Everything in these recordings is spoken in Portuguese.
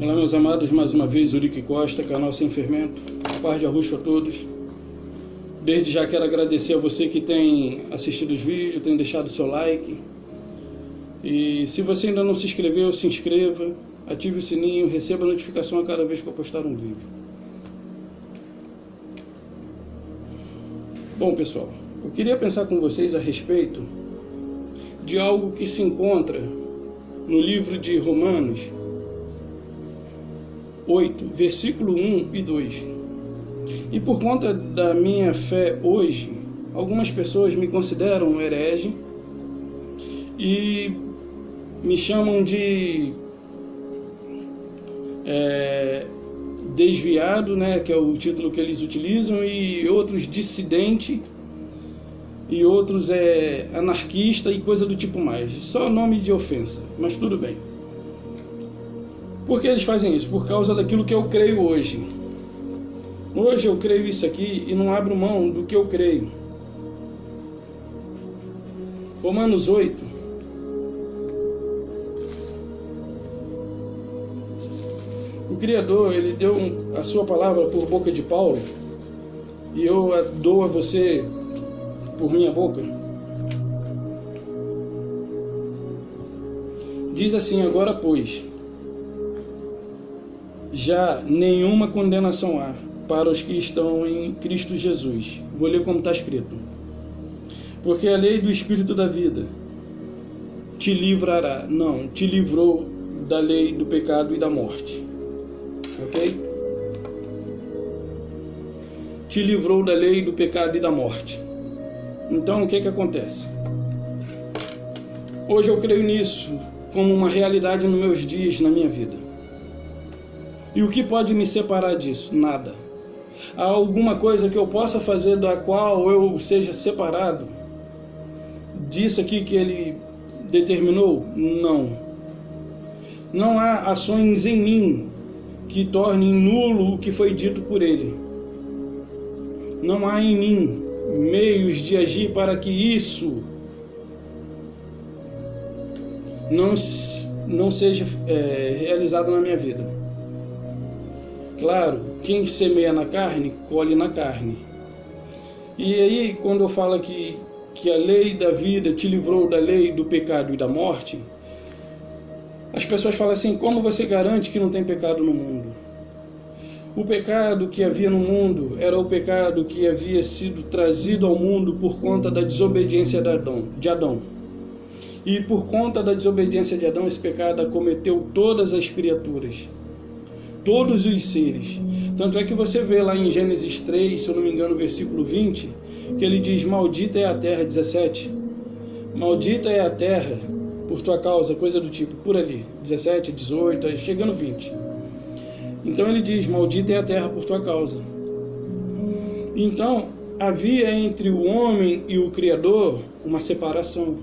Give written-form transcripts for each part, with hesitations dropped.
Olá, meus amados, mais uma vez, Urique Costa, canal Sem Fermento. Paz de arroxo a todos. Desde já quero agradecer a você que tem assistido os vídeos, tem deixado o seu like. E se você ainda não se inscreveu, se inscreva, ative o sininho, receba a notificação a cada vez que eu postar um vídeo. Bom, pessoal, eu queria pensar com vocês a respeito de algo que se encontra no livro de Romanos 8, versículo 1 e 2. E por conta da minha fé hoje, algumas pessoas me consideram herege e me chamam de desviado, né, que é o título que eles utilizam, e outros dissidente, e outros anarquista e coisa do tipo mais. Só nome de ofensa, mas tudo bem. Por que eles fazem isso? Por causa daquilo que eu creio hoje. Hoje eu creio isso aqui e não abro mão do que eu creio. Romanos 8. O Criador, ele deu a sua palavra por boca de Paulo, e eu a dou a você por minha boca. Diz assim: agora, pois, já nenhuma condenação há para os que estão em Cristo Jesus. Vou ler como está escrito. Porque a lei do Espírito da vida te livrará, não, te livrou da lei do pecado e da morte. Ok? Te livrou da lei do pecado e da morte. Então, o que acontece? Hoje eu creio nisso como uma realidade nos meus dias, na minha vida. E o que pode me separar disso? Nada. Há alguma coisa que eu possa fazer da qual eu seja separado disso aqui que ele determinou? Não. Não há ações em mim que tornem nulo o que foi dito por ele. Não há em mim meios de agir para que isso não seja realizado na minha vida. Claro, quem semeia na carne, colhe na carne. E aí, quando eu falo que a lei da vida te livrou da lei do pecado e da morte, as pessoas falam assim: como você garante que não tem pecado no mundo? O pecado que havia no mundo era o pecado que havia sido trazido ao mundo por conta da desobediência de Adão. E por conta da desobediência de Adão, esse pecado acometeu todas as criaturas, todos os seres. Tanto é que você vê lá em Gênesis 3, se eu não me engano, versículo 20, que ele diz: maldita é a terra, 17. Maldita é a terra por tua causa, coisa do tipo, por ali, 17, 18, chegando 20. Então ele diz: maldita é a terra por tua causa. Então havia entre o homem e o Criador uma separação.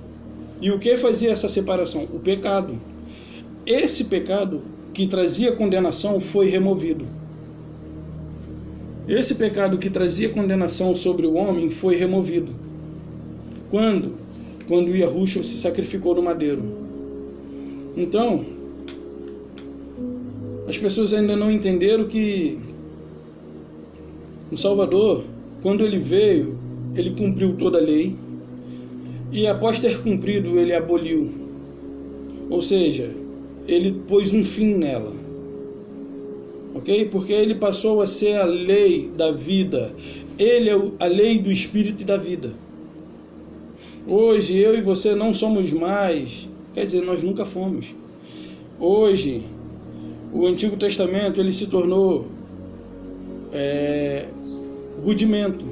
E o que fazia essa separação? O pecado. Esse pecado que trazia condenação foi removido. Esse pecado que trazia condenação sobre o homem foi removido. Quando Yahushua se sacrificou no madeiro. Então, as pessoas ainda não entenderam que o Salvador, quando ele veio, ele cumpriu toda a lei, e após ter cumprido, ele aboliu. Ou seja, ele pôs um fim nela. Ok? Porque ele passou a ser a lei da vida. Ele é a lei do Espírito e da vida. Hoje eu e você não somos mais, quer dizer, nós nunca fomos. Hoje o Antigo Testamento ele se tornou rudimento.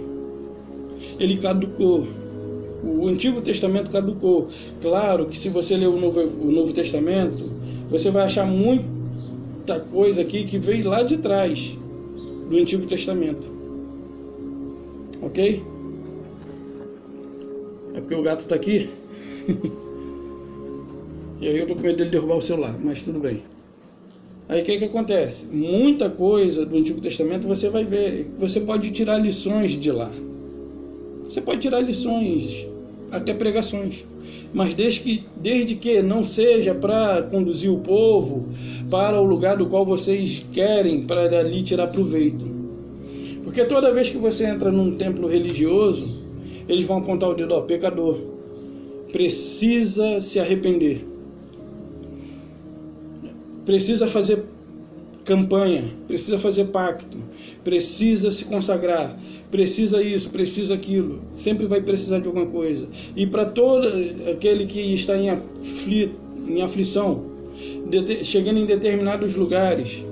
Ele caducou. O Antigo Testamento caducou. Claro que se você ler o Novo Testamento, você vai achar muita coisa aqui que veio lá de trás do Antigo Testamento. Ok? É porque o gato está aqui. E aí eu tô com medo dele derrubar o celular, mas tudo bem. Aí o que acontece? Muita coisa do Antigo Testamento você vai ver. Você pode tirar lições de lá. Você pode tirar lições até pregações. Mas desde que não seja para conduzir o povo para o lugar do qual vocês querem, para ali tirar proveito. Porque toda vez que você entra num templo religioso, eles vão apontar o dedo, ó, pecador, precisa se arrepender, precisa fazer campanha, precisa fazer pacto, precisa se consagrar, precisa isso, precisa aquilo, sempre vai precisar de alguma coisa. E para todo aquele que está em aflição, chegando em determinados lugares,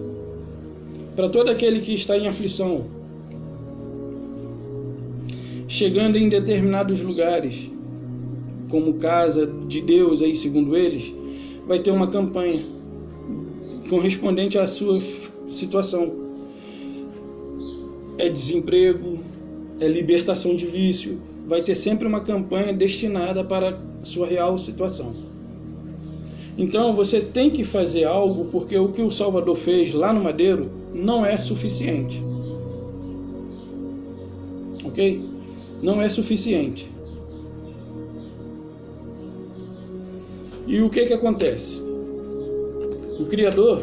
para todo aquele que está em aflição, chegando em determinados lugares, como casa de Deus, aí segundo eles, vai ter uma campanha correspondente à sua situação. É desemprego, é libertação de vício, vai ter sempre uma campanha destinada para a sua real situação. Então você tem que fazer algo, porque o que o Salvador fez lá no madeiro não é suficiente. Ok? Não é suficiente. E o que acontece? O Criador,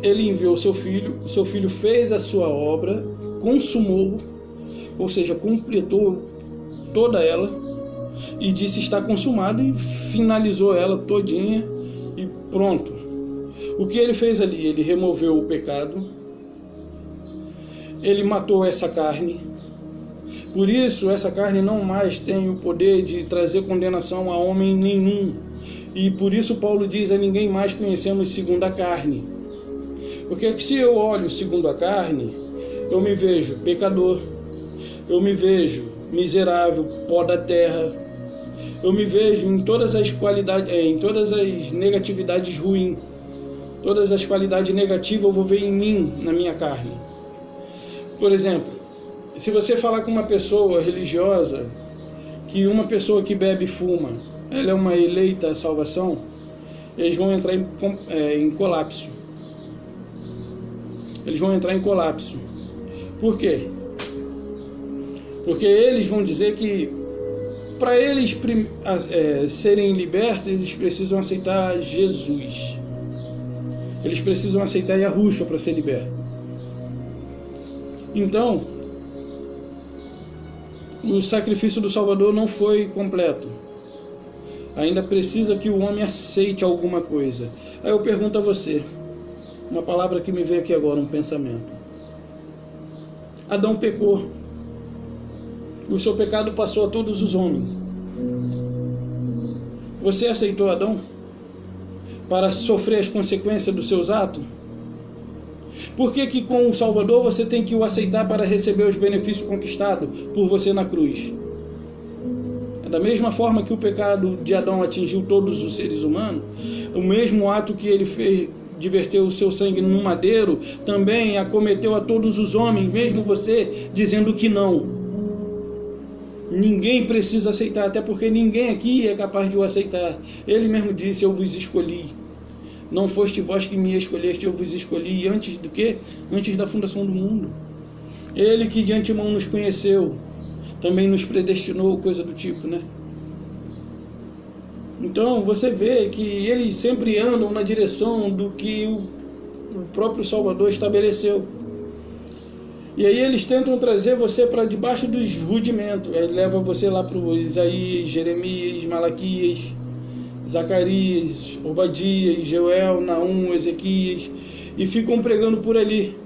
ele enviou seu filho fez a sua obra, consumou, ou seja, completou toda ela, e disse está consumado, e finalizou ela todinha, e pronto. O que ele fez ali? Ele removeu o pecado, ele matou essa carne, por isso essa carne não mais tem o poder de trazer condenação a homem nenhum. E por isso Paulo diz, a ninguém mais conhecemos segundo a carne. Porque se eu olho segundo a carne, eu me vejo pecador, eu me vejo miserável, pó da terra, eu me vejo em todas as qualidades, em todas as negatividades ruins, todas as qualidades negativas eu vou ver em mim, na minha carne. Por exemplo, se você falar com uma pessoa religiosa, que uma pessoa que bebe e fuma, ela é uma eleita à salvação, eles vão entrar em colapso. Eles vão entrar em colapso. Por quê? Porque eles vão dizer que para eles serem libertos, eles precisam aceitar Jesus. Eles precisam aceitar Yahushua para ser liberto. Então, o sacrifício do Salvador não foi completo. Ainda precisa que o homem aceite alguma coisa. Aí eu pergunto a você, uma palavra que me veio aqui agora, um pensamento. Adão pecou. O seu pecado passou a todos os homens. Você aceitou Adão para sofrer as consequências dos seus atos? Por que com o Salvador você tem que o aceitar para receber os benefícios conquistados por você na cruz? Da mesma forma que o pecado de Adão atingiu todos os seres humanos, o mesmo ato que ele fez de verter o seu sangue no madeiro, também acometeu a todos os homens, mesmo você dizendo que não. Ninguém precisa aceitar, até porque ninguém aqui é capaz de o aceitar. Ele mesmo disse, eu vos escolhi. Não foste vós que me escolheste, eu vos escolhi. Antes do quê? Antes da fundação do mundo. Ele que de antemão nos conheceu, também nos predestinou, coisa do tipo, né? Então você vê que eles sempre andam na direção do que o próprio Salvador estabeleceu. E aí eles tentam trazer você para debaixo dos rudimentos. Aí leva você lá para o Isaías, Jeremias, Malaquias, Zacarias, Obadias, Joel, Naum, Ezequias, e ficam pregando por ali,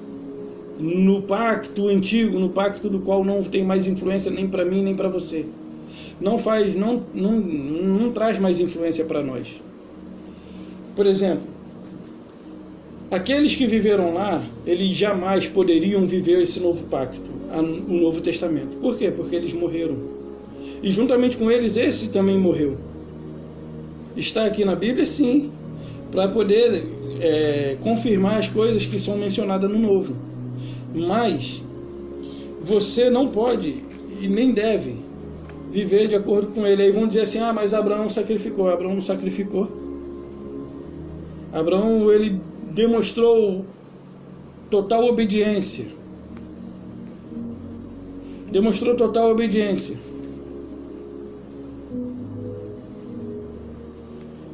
no pacto antigo, no pacto do qual não tem mais influência nem para mim nem para você. Não traz mais influência para nós. Por exemplo, aqueles que viveram lá, eles jamais poderiam viver esse novo pacto, o Novo Testamento. Por quê? Porque eles morreram. E juntamente com eles, esse também morreu. Está aqui na Bíblia, sim, para poder confirmar as coisas que são mencionadas no Novo. Mas você não pode e nem deve viver de acordo com ele. Aí vão dizer assim, mas Abraão sacrificou. Abraão não sacrificou. Abraão, ele demonstrou total obediência. Demonstrou total obediência.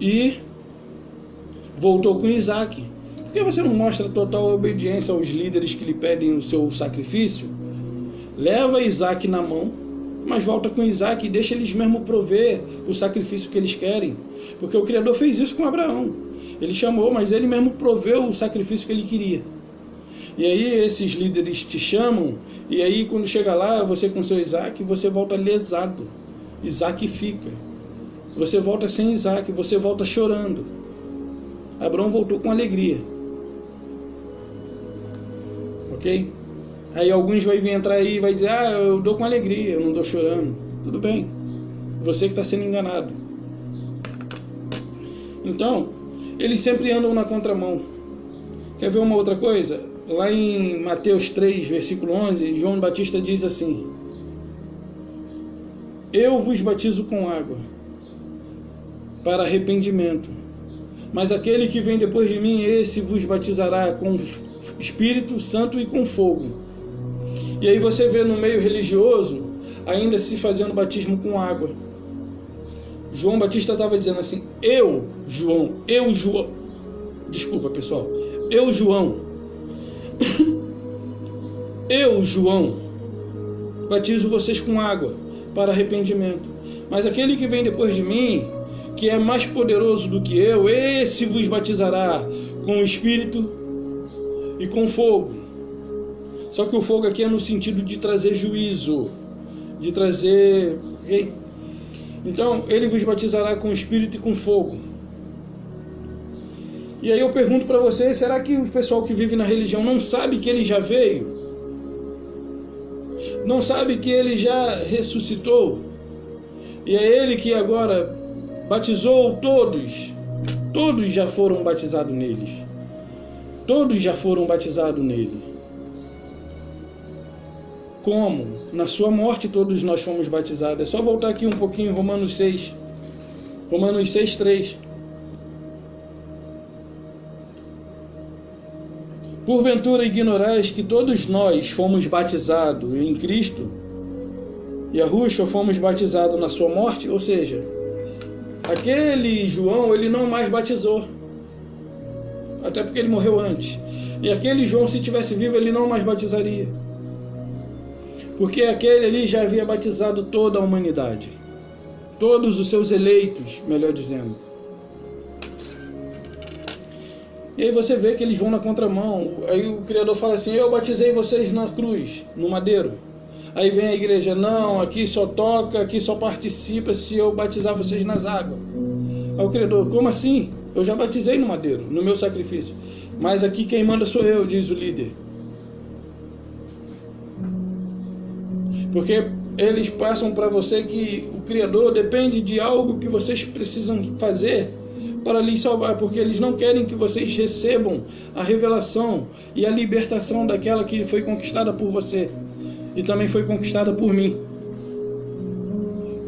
e voltou com Isaac. Por que você não mostra total obediência aos líderes que lhe pedem o seu sacrifício? Leva Isaac na mão, mas volta com Isaac e deixa eles mesmo prover o sacrifício que eles querem. Porque o Criador fez isso com Abraão. Ele chamou, mas ele mesmo proveu o sacrifício que ele queria. E aí esses líderes te chamam, e aí quando chega lá, você com seu Isaac, você volta lesado. Isaac fica. Você volta sem Isaac, você volta chorando. Abraão voltou com alegria. Ok? Aí alguns vão entrar aí e vai dizer, eu dou com alegria, eu não dou chorando. Tudo bem. Você que está sendo enganado. Então, eles sempre andam na contramão. Quer ver uma outra coisa? Lá em Mateus 3, versículo 11, João Batista diz assim: eu vos batizo com água para arrependimento, mas aquele que vem depois de mim, esse vos batizará com Espírito Santo e com fogo. E aí você vê no meio religioso ainda se fazendo batismo com água. João Batista estava dizendo assim: eu, João, desculpa pessoal, eu, João, batizo vocês com água para arrependimento, mas aquele que vem depois de mim, que é mais poderoso do que eu, esse vos batizará com o Espírito e com fogo. Só que o fogo aqui é no sentido de trazer juízo, de trazer... Okay? Então, ele vos batizará com o Espírito e com fogo. E aí eu pergunto para você, será que o pessoal que vive na religião não sabe que ele já veio? Não sabe que ele já ressuscitou? E é ele que agora batizou todos. Todos já foram batizados neles. Todos já foram batizados nele. Como? Na sua morte todos nós fomos batizados. É só voltar aqui um pouquinho em Romanos 6. Romanos 6, 3. Porventura ignorais que todos nós fomos batizados em Cristo, e a Yahushua fomos batizados na sua morte? Ou seja, aquele João, ele não mais batizou, até porque ele morreu antes. E aquele João, se tivesse vivo, ele não mais batizaria, porque aquele ali já havia batizado toda a humanidade, todos os seus eleitos, melhor dizendo. E aí você vê que eles vão na contramão. Aí o Criador fala assim: eu batizei vocês na cruz, no madeiro. Aí vem a igreja: não, aqui só toca, aqui só participa se eu batizar vocês nas águas. Aí o Criador: como assim? Eu já batizei no madeiro, no meu sacrifício, mas aqui quem manda sou eu, diz o líder. Porque eles passam para você que o Criador depende de algo que vocês precisam fazer para lhes salvar, porque eles não querem que vocês recebam a revelação e a libertação daquela que foi conquistada por você e também foi conquistada por mim.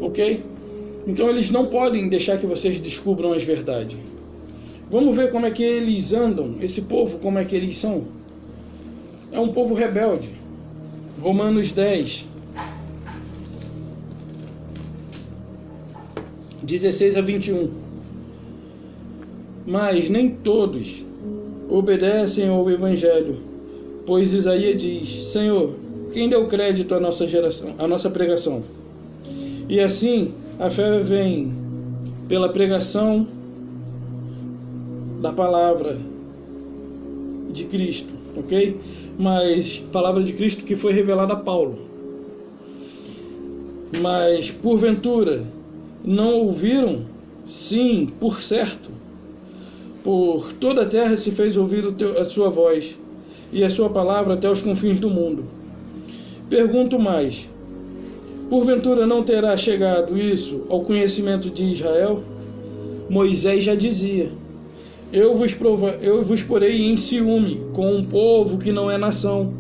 Ok? Então eles não podem deixar que vocês descubram as verdades. Vamos ver como é que eles andam, esse povo, como é que eles são. É um povo rebelde. Romanos 10, 16 a 21. Mas nem todos obedecem ao Evangelho, pois Isaías diz: Senhor, quem deu crédito à nossa geração, à nossa pregação? E assim a fé vem pela pregação da palavra de Cristo, ok? Mas palavra de Cristo que foi revelada a Paulo. Mas porventura não ouviram? Sim, por certo. Por toda a terra se fez ouvir a sua voz, e a sua palavra até os confins do mundo. Pergunto mais: porventura não terá chegado isso ao conhecimento de Israel? Moisés já dizia: eu vos porei em ciúme com um povo que não é nação,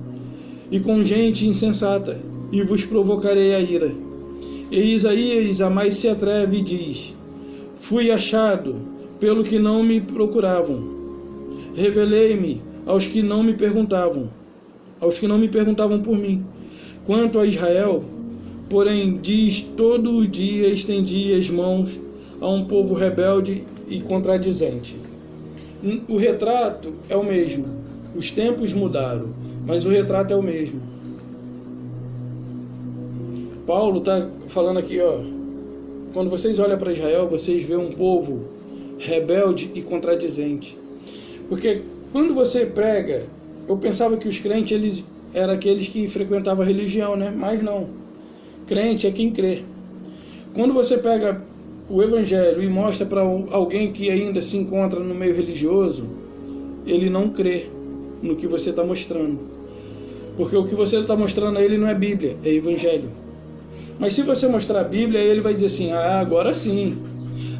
e com gente insensata, e vos provocarei a ira. E Isaías a mais se atreve e diz: fui achado pelo que não me procuravam. Revelei-me aos que não me perguntavam, por mim. Quanto a Israel, porém, diz: todo o dia estendi as mãos a um povo rebelde e contradizente. O retrato é o mesmo. Os tempos mudaram, mas o retrato é o mesmo. Paulo está falando aqui, ó, quando vocês olham para Israel, vocês veem um povo rebelde e contradizente. Porque quando você prega, eu pensava que os crentes eles eram aqueles que frequentavam a religião, né? Mas não. Crente é quem crê. Quando você pega o evangelho e mostra para alguém que ainda se encontra no meio religioso, ele não crê no que você está mostrando. Porque o que você está mostrando a ele não é Bíblia, é evangelho. Mas se você mostrar a Bíblia, ele vai dizer assim, agora sim.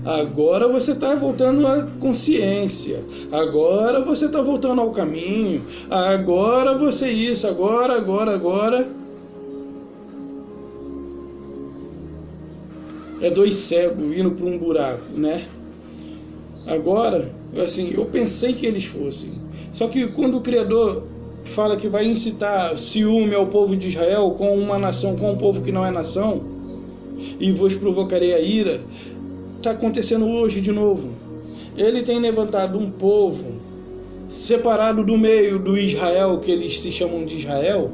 Agora você está voltando à consciência. Agora você está voltando ao caminho. Agora você isso, agora. É dois cegos indo para um buraco, né? Agora, assim, eu pensei que eles fossem. Só que quando o Criador fala que vai incitar ciúme ao povo de Israel com uma nação, com um povo que não é nação, e vos provocarei a ira, está acontecendo hoje de novo. Ele tem levantado um povo separado do meio do Israel, que eles se chamam de Israel,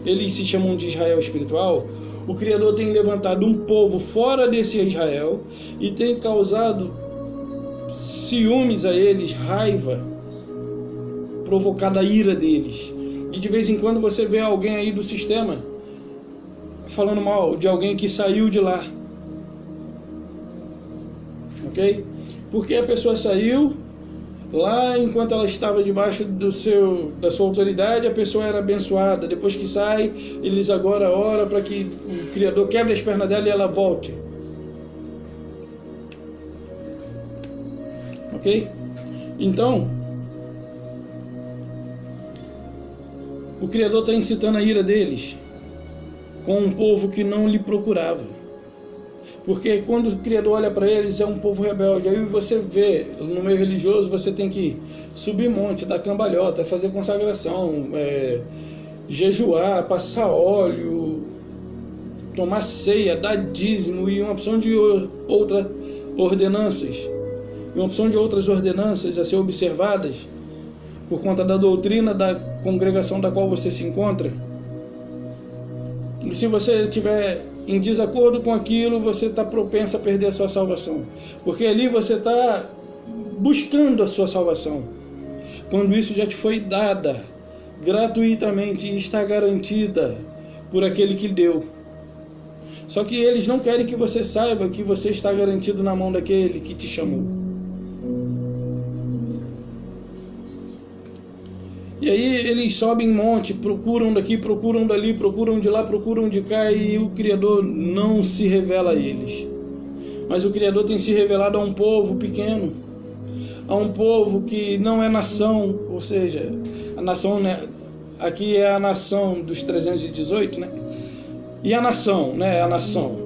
eles se chamam de Israel espiritual. O Criador tem levantado um povo fora desse Israel e tem causado ciúmes a eles, raiva, provocada a ira deles. E de vez em quando você vê alguém aí do sistema falando mal de alguém que saiu de lá. Ok? Porque a pessoa saiu lá enquanto ela estava debaixo da sua autoridade, a pessoa era abençoada. Depois que sai, eles agora oram para que o Criador quebre as pernas dela e ela volte. Ok? Então, o Criador está incitando a ira deles com um povo que não lhe procurava. Porque quando o Criador olha para eles, é um povo rebelde. Aí você vê, no meio religioso, você tem que subir monte, dar cambalhota, fazer consagração, jejuar, passar óleo, tomar ceia, dar dízimo e uma opção de outras ordenanças. E uma opção de outras ordenanças a ser observadas por conta da doutrina da congregação da qual você se encontra. E se você estiver em desacordo com aquilo, você está propenso a perder a sua salvação. Porque ali você está buscando a sua salvação. Quando isso já te foi dada gratuitamente e está garantida por aquele que deu. Só que eles não querem que você saiba que você está garantido na mão daquele que te chamou. E aí eles sobem monte, procuram daqui, procuram dali, procuram de lá, procuram de cá, e o Criador não se revela a eles. Mas o Criador tem se revelado a um povo pequeno, a um povo que não é nação, ou seja, a nação, né, aqui é a nação dos 318, né? E a nação, né? A nação.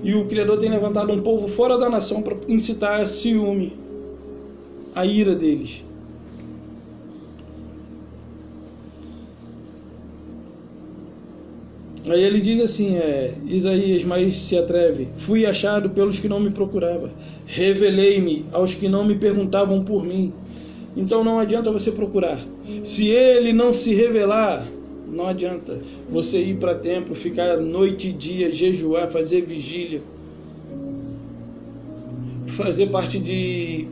E o Criador tem levantado um povo fora da nação para incitar a ciúme, a ira deles. Aí ele diz assim, Isaías, mas se atreve, fui achado pelos que não me procuravam, revelei-me aos que não me perguntavam por mim. Então não adianta você procurar. Se ele não se revelar, não adianta você ir para templo, ficar noite e dia, jejuar, fazer vigília, fazer parte de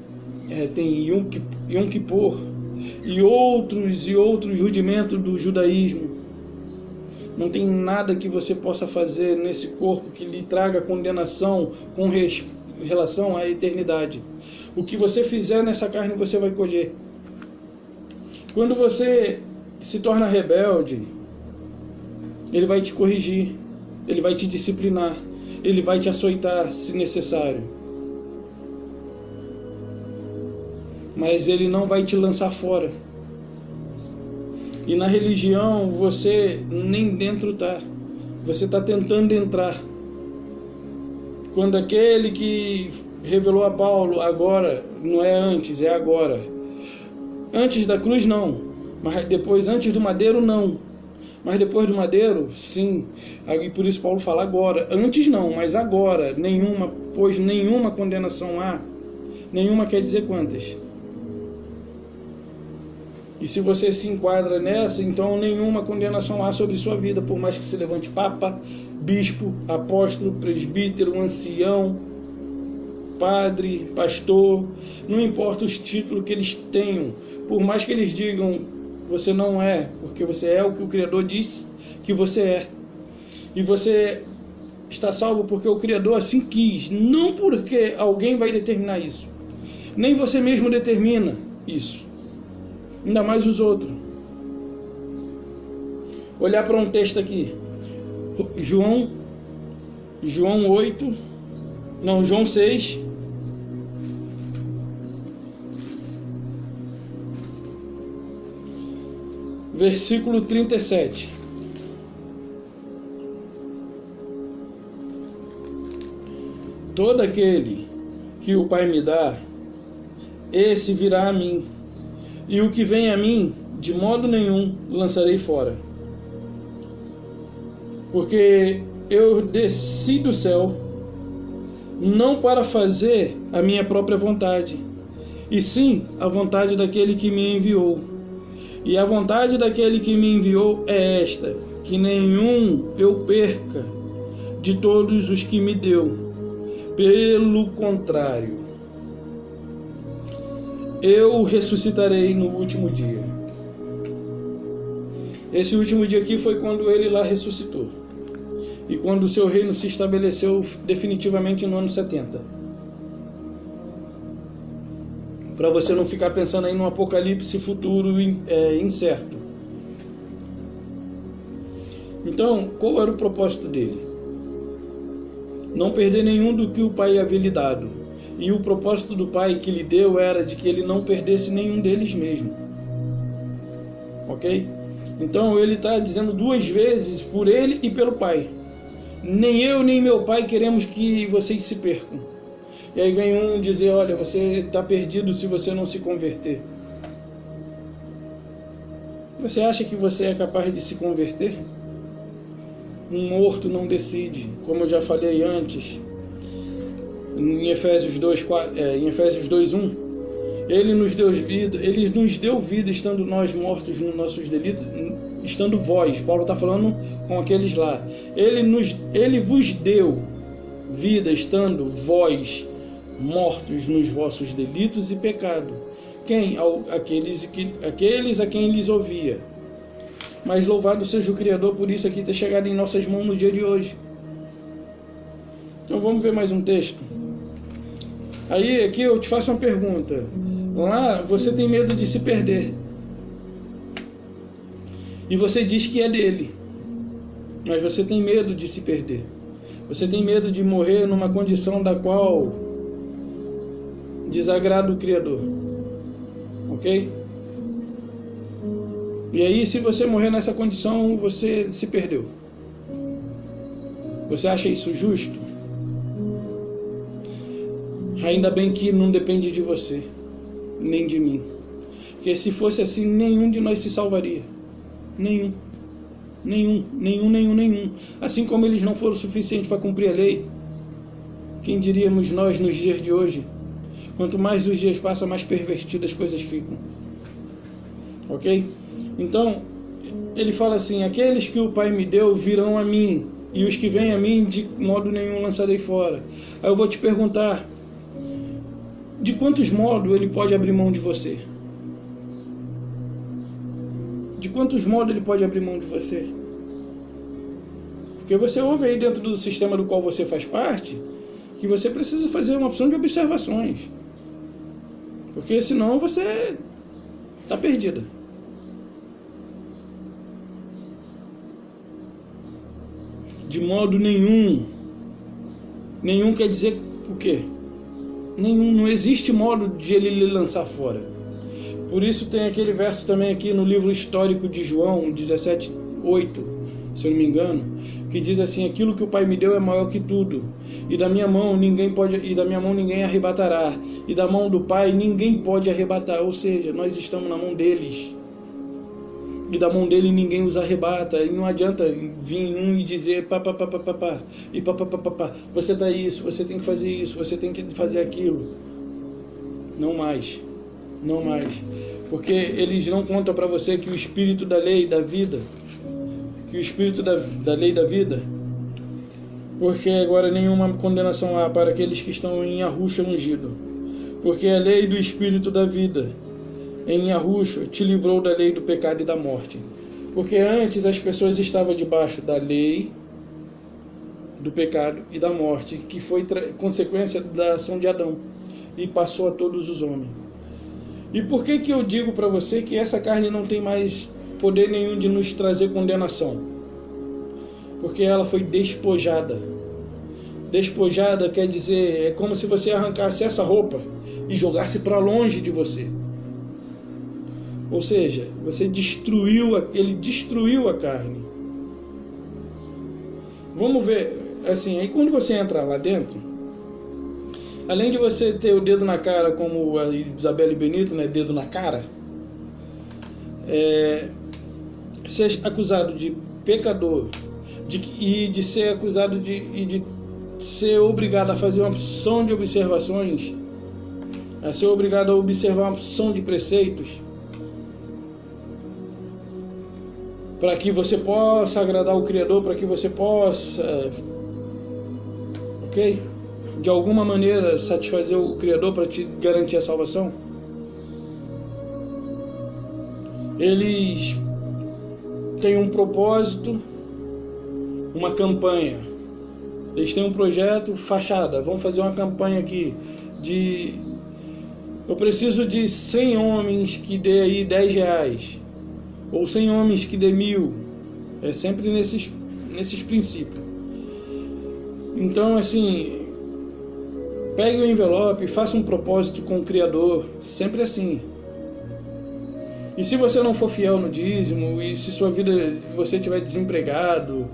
tem Yom Kippur e outros rudimentos do judaísmo. Não tem nada que você possa fazer nesse corpo que lhe traga condenação com relação à eternidade. O que você fizer nessa carne, você vai colher. Quando você se torna rebelde, ele vai te corrigir, ele vai te disciplinar, ele vai te açoitar se necessário. Mas ele não vai te lançar fora. E na religião você nem dentro está. Você está tentando entrar. Quando aquele que revelou a Paulo agora, não é antes, é agora. Antes da cruz não, mas depois, antes do madeiro não. Mas depois do madeiro, sim. E por isso Paulo fala agora. Antes não, mas agora nenhuma, pois nenhuma condenação há Nenhuma quer dizer quantas. E se você se enquadra nessa, então nenhuma condenação há sobre sua vida, por mais que se levante papa, bispo, apóstolo, presbítero, ancião, padre, pastor, não importa os títulos que eles tenham, por mais que eles digam, você não é, porque você é o que o Criador disse que você é. E você está salvo porque o Criador assim quis, não porque alguém vai determinar isso. Nem você mesmo determina isso. Ainda mais os outros. Olhar para um texto aqui. João 6. Versículo 37. Todo aquele que o Pai me dá, esse virá a mim, e o que vem a mim, de modo nenhum lançarei fora. Porque eu desci do céu, não para fazer a minha própria vontade, e sim a vontade daquele que me enviou. E a vontade daquele que me enviou é esta, que nenhum eu perca de todos os que me deu. Pelo contrário, eu ressuscitarei no último dia. Esse último dia aqui foi quando ele lá ressuscitou. E quando o seu reino se estabeleceu definitivamente no ano 70. Para você não ficar pensando aí no apocalipse futuro incerto. Então, qual era o propósito dele? Não perder nenhum do que o Pai havia lhe dado. E o propósito do Pai que lhe deu era de que ele não perdesse nenhum deles mesmo. Ok? Então ele está dizendo duas vezes por ele e pelo Pai. Nem eu nem meu Pai queremos que vocês se percam. E aí vem um dizer, olha, você está perdido se você não se converter. Você acha que você é capaz de se converter? Um morto não decide, como eu já falei antes, em Efésios 2:1, ele nos deu vida estando nós mortos nos nossos delitos, estando vós, Paulo está falando com aqueles lá, ele vos deu vida estando vós mortos nos vossos delitos e pecado. Quem? Aqueles a quem lhes ouvia. Mas louvado seja o Criador por isso aqui ter chegado em nossas mãos no dia de hoje. Então vamos ver mais um texto. Aí aqui eu te faço uma pergunta. Lá você tem medo de se perder. E você diz que é dele. Mas você tem medo de se perder. Você tem medo de morrer numa condição da qual desagrada o Criador. Ok? E aí, se você morrer nessa condição, você se perdeu. Você acha isso justo? Ainda bem que não depende de você, nem de mim. Porque se fosse assim, nenhum de nós se salvaria. Nenhum. Assim como eles não foram suficientes para cumprir a lei, quem diríamos nós nos dias de hoje? Quanto mais os dias passam, mais pervertidas as coisas ficam. Ok? Então, ele fala assim, aqueles que o Pai me deu virão a mim, e os que vêm a mim de modo nenhum lançarei fora. Aí eu vou te perguntar, de quantos modos ele pode abrir mão de você? De quantos modos ele pode abrir mão de você? Porque você ouve aí dentro do sistema do qual você faz parte, que você precisa fazer uma opção de observações. Porque senão você está perdida. De modo nenhum. Nenhum quer dizer o quê? Nenhum. Não existe modo de ele lhe lançar fora. Por isso tem aquele verso também aqui no livro histórico de João 17:8, se eu não me engano, que diz assim, aquilo que o Pai me deu é maior que tudo, e da minha mão ninguém arrebatará, e da mão do Pai ninguém pode arrebatar. Ou seja, nós estamos na mão deles. E da mão dele ninguém os arrebata. E não adianta vir um e dizer e você tá isso, você tem que fazer isso, você tem que fazer aquilo. Não mais. Não mais. Porque eles não contam para você que o Espírito da lei da vida, que o Espírito da lei da vida, porque agora nenhuma condenação há para aqueles que estão em Yahushua ungido. Porque a lei do Espírito da vida em Yahushua te livrou da lei do pecado e da morte. Porque antes as pessoas estavam debaixo da lei do pecado e da morte, que foi consequência da ação de Adão, e passou a todos os homens. E por que eu digo para você que essa carne não tem mais poder nenhum de nos trazer condenação? Porque ela foi despojada. Despojada quer dizer, é como se você arrancasse essa roupa e jogasse para longe de você. Ou seja, você ele destruiu a carne. Vamos ver, assim, aí quando você entra lá dentro, além de você ter o dedo na cara, como a Isabelle Benito, né, dedo na cara, ser acusado de pecador, e de ser acusado de ser obrigado a fazer uma opção de observações, a ser obrigado a observar uma opção de preceitos, para que você possa agradar o Criador, para que você possa, ok? De alguma maneira satisfazer o Criador para te garantir a salvação. Eles têm um propósito, uma campanha. Eles têm um projeto, fachada. Vamos fazer uma campanha aqui de... Eu preciso de 100 homens que dê aí R$10. Ou 100 homens que dê 1.000. É sempre nesses princípios. Então, assim, pegue o envelope, faça um propósito com o Criador. Sempre assim. E se você não for fiel no dízimo, e se sua vida, você estiver desempregado,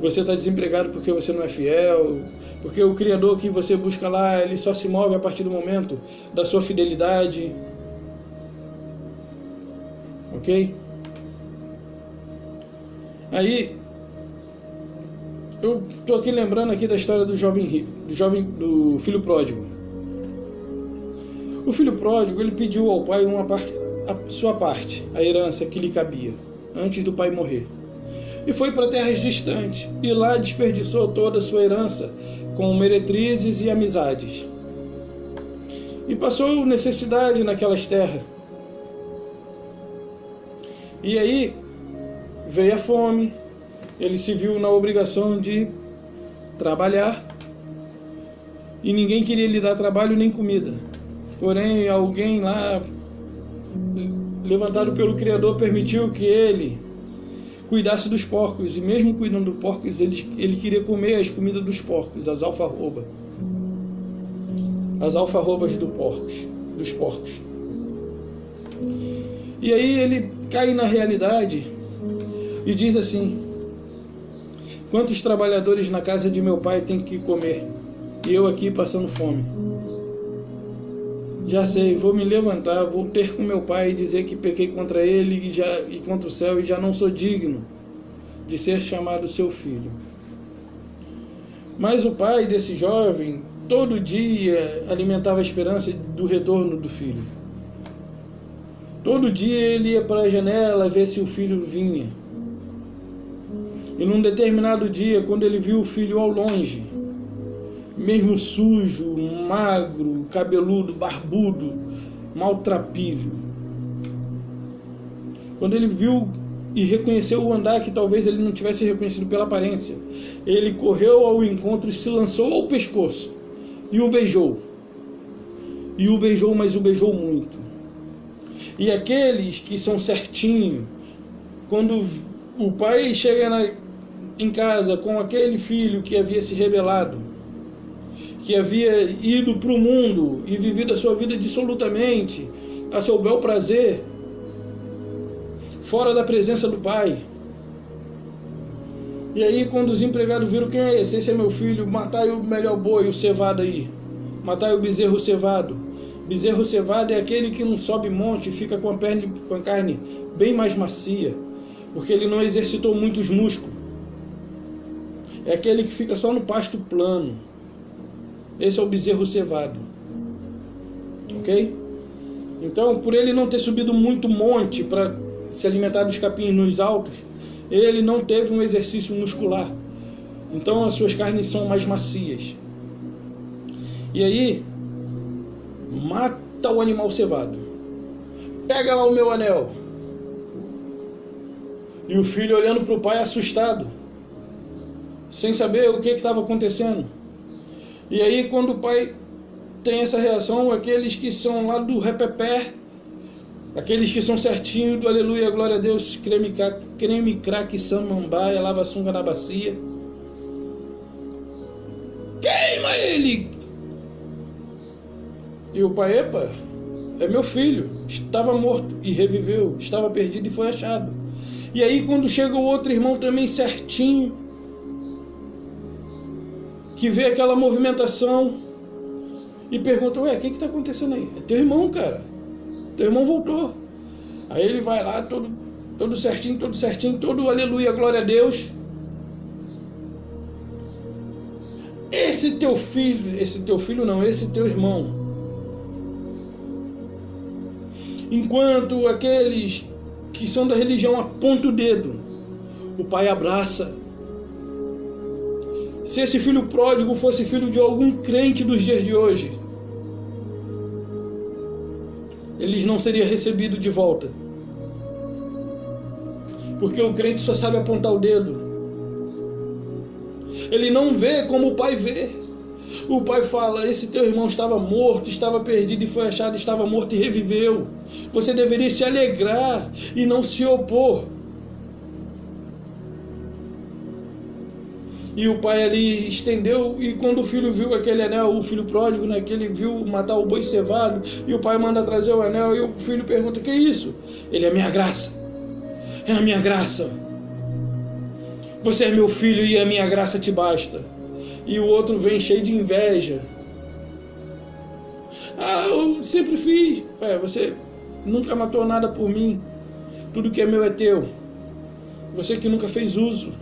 você está desempregado porque você não é fiel, porque o Criador que você busca lá, ele só se move a partir do momento da sua fidelidade. Ok? Aí, eu estou aqui lembrando aqui da história do do filho pródigo. O filho pródigo, ele pediu ao pai a sua parte, a herança que lhe cabia, antes do pai morrer. E foi para terras distantes, e lá desperdiçou toda a sua herança com meretrizes e amizades. E passou necessidade naquelas terras. E aí veio a fome, ele se viu na obrigação de trabalhar, e ninguém queria lhe dar trabalho nem comida. Porém, alguém lá, levantado pelo Criador, permitiu que ele cuidasse dos porcos, e mesmo cuidando dos porcos, ele queria comer as comidas dos porcos, as alfarrobas dos porcos. E aí ele cai na realidade e diz assim: quantos trabalhadores na casa de meu pai têm que comer, e eu aqui passando fome? Já sei, vou me levantar, vou ter com meu pai e dizer que pequei contra ele e contra o céu, e já não sou digno de ser chamado seu filho. Mas o pai desse jovem, todo dia, alimentava a esperança do retorno do filho. Todo dia ele ia para a janela ver se o filho vinha. E num determinado dia, quando ele viu o filho ao longe, mesmo sujo, magro, cabeludo, barbudo, maltrapilho, quando ele viu e reconheceu o andar que talvez ele não tivesse reconhecido pela aparência, ele correu ao encontro e se lançou ao pescoço e o beijou. E o beijou, mas o beijou muito. E aqueles que são certinhos, quando o pai chega em casa com aquele filho que havia se rebelado, que havia ido para o mundo e vivido a sua vida dissolutamente a seu bel prazer, fora da presença do pai. E aí, quando os empregados viram: quem é esse? Esse é meu filho, matai o melhor boi, o cevado aí, matai o bezerro cevado. Bezerro cevado é aquele que não sobe monte e fica com a carne bem mais macia, porque ele não exercitou muitos músculos. É aquele que fica só no pasto plano. Esse é o bezerro cevado. ok? Então, por ele não ter subido muito monte para se alimentar dos capins nos altos, ele não teve um exercício muscular. Então as suas carnes são mais macias. E aí, mata o animal cevado. Pega lá o meu anel. E o filho olhando para o pai assustado, sem saber o que estava acontecendo. E aí quando o pai tem essa reação, aqueles que são lá do repepé, aqueles que são certinho do aleluia, glória a Deus, creme craque, samambaia, lava sunga na bacia, queima ele! E o pai, epa, é meu filho, estava morto e reviveu, estava perdido e foi achado. E aí quando chega o outro irmão também certinho, que vê aquela movimentação e pergunta, ué, o que está acontecendo aí? É teu irmão, cara, teu irmão voltou. Aí ele vai lá, todo certinho, todo aleluia, glória a Deus. Esse teu irmão, enquanto aqueles que são da religião apontam o dedo, o pai abraça. Se esse filho pródigo fosse filho de algum crente dos dias de hoje, eles não seriam recebidos de volta. Porque o crente só sabe apontar o dedo. Ele não vê como o pai vê. O pai fala, esse teu irmão estava morto, estava perdido e foi achado, estava morto e reviveu. Você deveria se alegrar e não se opor. E o pai ali estendeu, e quando o filho viu aquele anel, o filho pródigo, né, que ele viu matar o boi cevado, e o pai manda trazer o anel, e o filho pergunta, que é isso? Ele, é a minha graça. É a minha graça. Você é meu filho e a minha graça te basta. E o outro vem cheio de inveja. Ah, eu sempre fiz. Você nunca matou nada por mim. Tudo que é meu é teu. Você que nunca fez uso.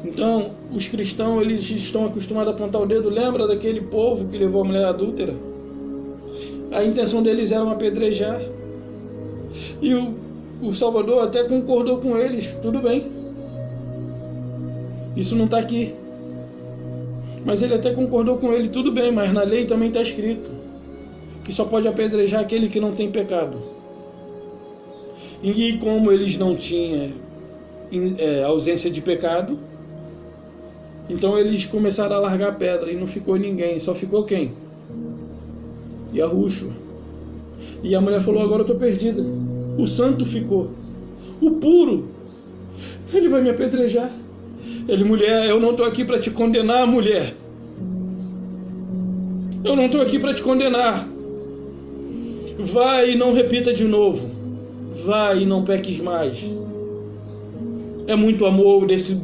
Então, os cristãos, eles estão acostumados a apontar o dedo. Lembra daquele povo que levou a mulher adúltera? A intenção deles era apedrejar. E o Salvador até concordou com eles. Tudo bem. Isso não está aqui. Mas ele até concordou com ele. Tudo bem, mas na lei também está escrito que só pode apedrejar aquele que não tem pecado. E como eles não tinham ausência de pecado, então eles começaram a largar a pedra e não ficou ninguém, só ficou quem? Yahushua. E a mulher falou, agora eu estou perdida. O santo ficou. O puro, ele vai me apedrejar. Ele, mulher, eu não estou aqui para te condenar, mulher. Eu não estou aqui para te condenar. Vai e não repita de novo. Vai e não peques mais. É muito amor desse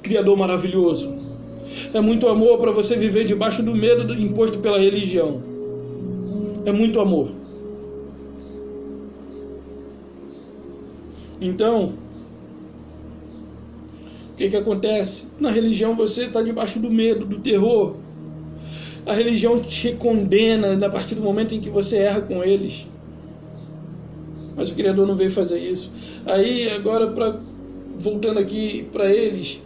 Criador maravilhoso. É muito amor para você viver debaixo do medo imposto pela religião. É muito amor. Então, o que acontece? Na religião você está debaixo do medo, do terror. A religião te condena a partir do momento em que você erra com eles. Mas o Criador não veio fazer isso. Aí agora, voltando aqui para eles,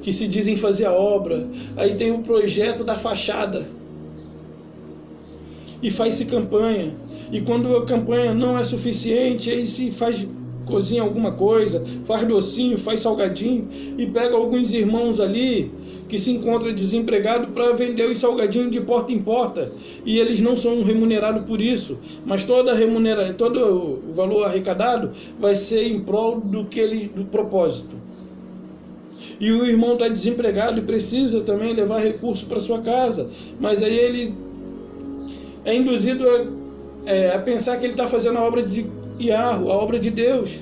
que se dizem fazer a obra, aí tem o projeto da fachada. E faz-se campanha. E quando a campanha não é suficiente, aí se faz... cozinha alguma coisa, faz docinho, faz salgadinho e pega alguns irmãos ali que se encontram desempregados para vender os salgadinhos de porta em porta, e eles não são remunerados por isso, mas todo o valor arrecadado vai ser em prol do propósito. E o irmão está desempregado e precisa também levar recurso para sua casa, mas aí ele é induzido a pensar que ele está fazendo a obra de Yahweh, a obra de Deus.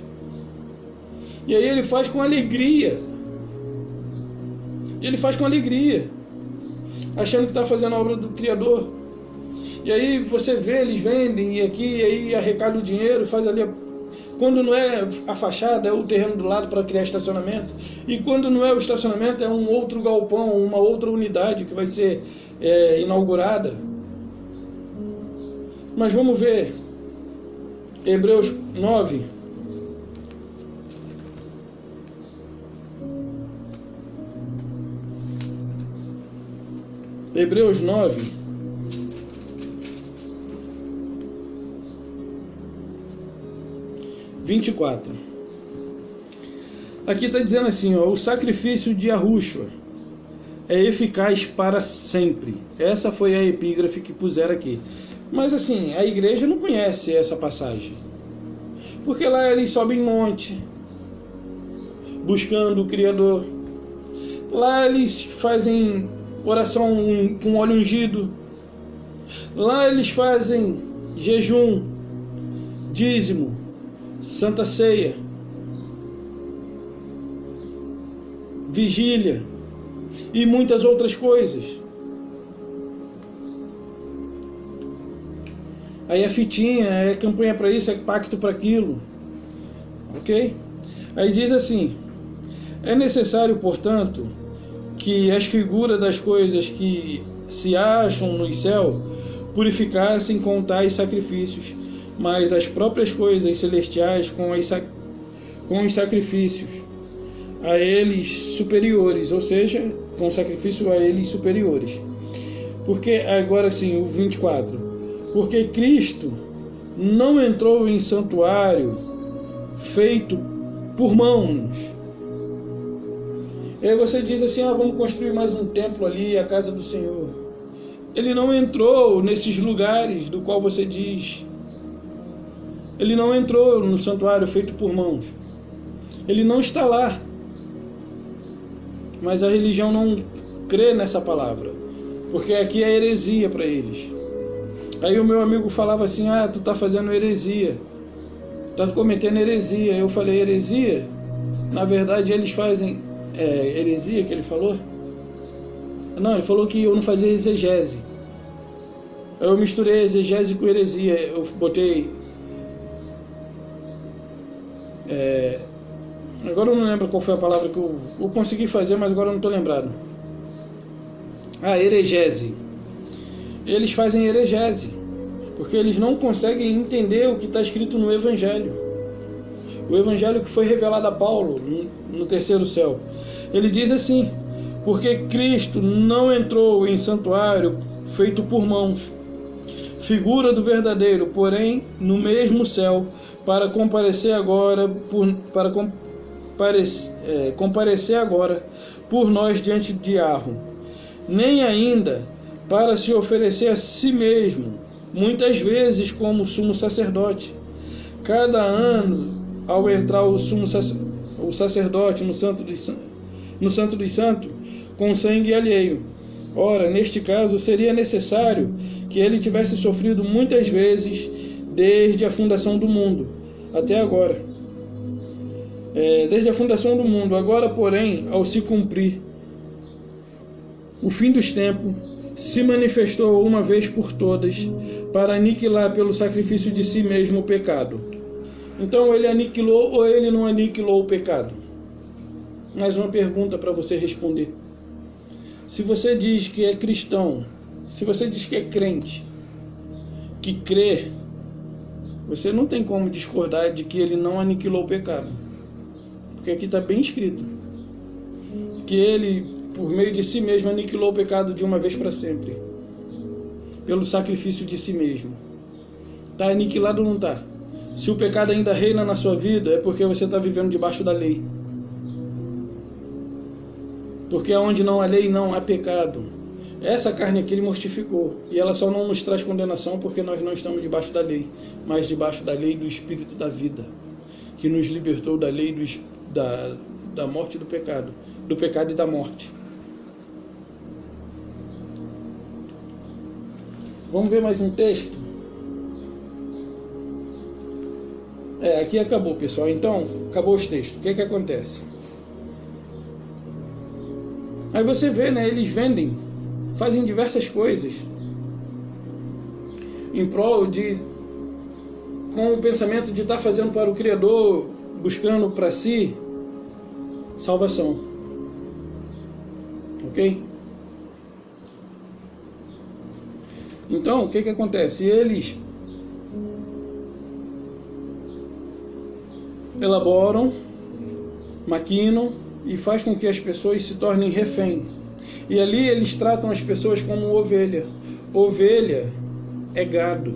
E aí ele faz com alegria. Ele faz com alegria, achando que está fazendo a obra do Criador. E aí você vê, eles vendem, e aqui, e aí arrecada o dinheiro, faz ali. Quando não é a fachada, é o terreno do lado para criar estacionamento. E quando não é o estacionamento, é um outro galpão, uma outra unidade que vai ser inaugurada. Mas vamos ver Hebreus 9. Hebreus 9. (24). Aqui está dizendo assim, ó, o sacrifício de Yahushua é eficaz para sempre. Essa foi a epígrafe que puseram aqui. Mas assim, a igreja não conhece essa passagem. Porque lá eles sobem monte, buscando o Criador. Lá eles fazem oração com óleo ungido. Lá eles fazem jejum, dízimo, Santa Ceia, vigília e muitas outras coisas. Aí é fitinha, é campanha para isso, é pacto para aquilo. Ok? Aí diz assim: é necessário, portanto, que as figuras das coisas que se acham no céu purificassem com tais sacrifícios, mas as próprias coisas celestiais com os sacrifícios a eles superiores, ou seja, com sacrifício a eles superiores. Porque, agora sim, o 24, porque Cristo não entrou em santuário feito por mãos. E aí você diz assim, vamos construir mais um templo ali, a casa do Senhor. Ele não entrou nesses lugares do qual você diz. Ele não entrou no santuário feito por mãos. Ele não está lá. Mas a religião não crê nessa palavra, porque aqui é heresia para eles. Aí o meu amigo falava assim, tu está fazendo heresia, está cometendo heresia. Eu falei, heresia? Na verdade eles fazem heresia que ele falou? Não, ele falou que eu não fazia exegese. Eu misturei exegese com heresia. Eu botei agora eu não lembro qual foi a palavra que eu consegui fazer, mas agora eu não estou lembrado. Heregese. Eles fazem heregese, porque eles não conseguem entender o que está escrito no Evangelho. O Evangelho que foi revelado a Paulo no terceiro céu. Ele diz assim, porque Cristo não entrou em santuário feito por mãos, figura do verdadeiro, porém no mesmo céu, para comparecer agora por nós diante de Arro, nem ainda para se oferecer a si mesmo, muitas vezes como sumo sacerdote. Cada ano, ao entrar o sacerdote no Santo dos Santos, com sangue alheio. Ora, neste caso, seria necessário que ele tivesse sofrido muitas vezes desde a fundação do mundo até agora. Desde a fundação do mundo. Agora, porém, ao se cumprir o fim dos tempos, se manifestou uma vez por todas para aniquilar pelo sacrifício de si mesmo o pecado. Então ele aniquilou ou ele não aniquilou o pecado? Mais uma pergunta para você responder. Se você diz que é cristão, se você diz que é crente, que crê, você não tem como discordar de que ele não aniquilou o pecado. Porque aqui está bem escrito que ele, por meio de si mesmo, aniquilou o pecado de uma vez para sempre, pelo sacrifício de si mesmo. Está aniquilado ou não está? Se o pecado ainda reina na sua vida, é porque você está vivendo debaixo da lei. Porque onde não há lei, não há pecado. Essa carne aqui ele mortificou, e ela só não nos traz condenação porque nós não estamos debaixo da lei, mas debaixo da lei do Espírito da vida, que nos libertou da lei da morte e do pecado e da morte. Vamos ver mais um texto? Aqui acabou, pessoal. Então, acabou os textos. O que acontece? Aí você vê, né? Eles vendem, fazem diversas coisas em prol de, com o pensamento de estar fazendo para o Criador, buscando para si salvação. Ok? Então, o que acontece? Eles elaboram, maquinam e faz com que as pessoas se tornem refém. E ali eles tratam as pessoas como ovelha. Ovelha é gado.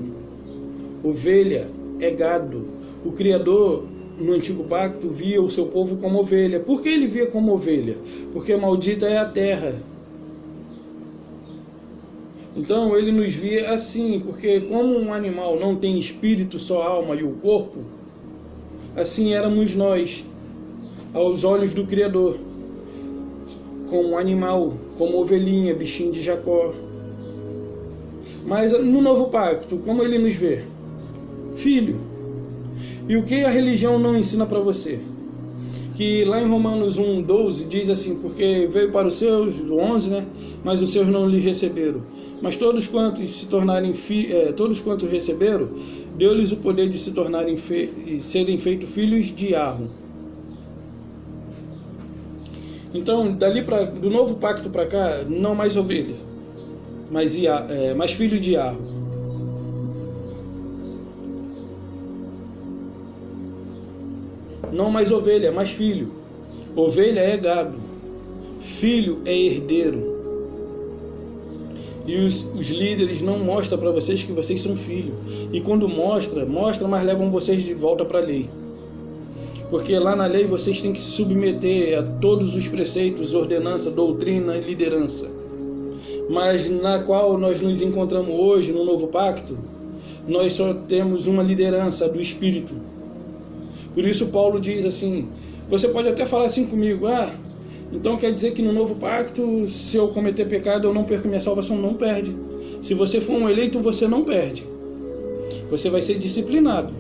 Ovelha é gado. O Criador, no Antigo Pacto, via o seu povo como ovelha. Por que ele via como ovelha? Porque maldita é a terra. Então ele nos via assim, porque como um animal não tem espírito, só alma e o corpo, assim éramos nós, aos olhos do Criador, como um animal, como ovelhinha, bichinho de Jacó. Mas no Novo Pacto, como ele nos vê? Filho. E o que a religião não ensina para você? Que lá em Romanos 1:12 diz assim, porque veio para os seus, 11, né? Mas os seus não lhe receberam. Mas todos quantos se tornarem todos quantos receberam, deu-lhes o poder de se tornarem e serem feitos filhos de Arro. Então, do Novo Pacto para cá, não mais ovelha, mas filho de Arro. Não mais ovelha, mas filho. Ovelha é gado, filho é herdeiro. E os líderes não mostram para vocês que vocês são filhos. E quando mostra, mas levam vocês de volta para a lei. Porque lá na lei vocês têm que se submeter a todos os preceitos, ordenança, doutrina e liderança. Mas na qual nós nos encontramos hoje, no Novo Pacto, nós só temos uma liderança do Espírito. Por isso Paulo diz assim, você pode até falar assim comigo, então quer dizer que no Novo Pacto, se eu cometer pecado, eu não perco minha salvação? Não perde. Se você for um eleito, você não perde. Você vai ser disciplinado,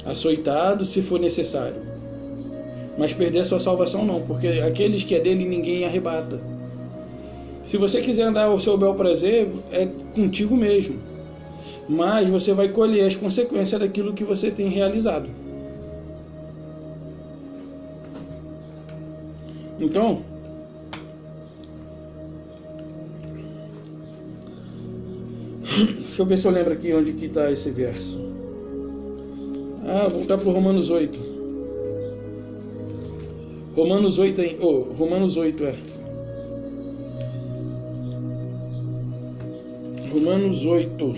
açoitado se for necessário. Mas perder a sua salvação não, porque aqueles que é dele ninguém arrebata. Se você quiser andar ao seu bel prazer, é contigo mesmo. Mas você vai colher as consequências daquilo que você tem realizado. Então, deixa eu ver se eu lembro aqui onde que está esse verso. Voltar para o Romanos 8. Romanos 8 Romanos 8 Romanos 8.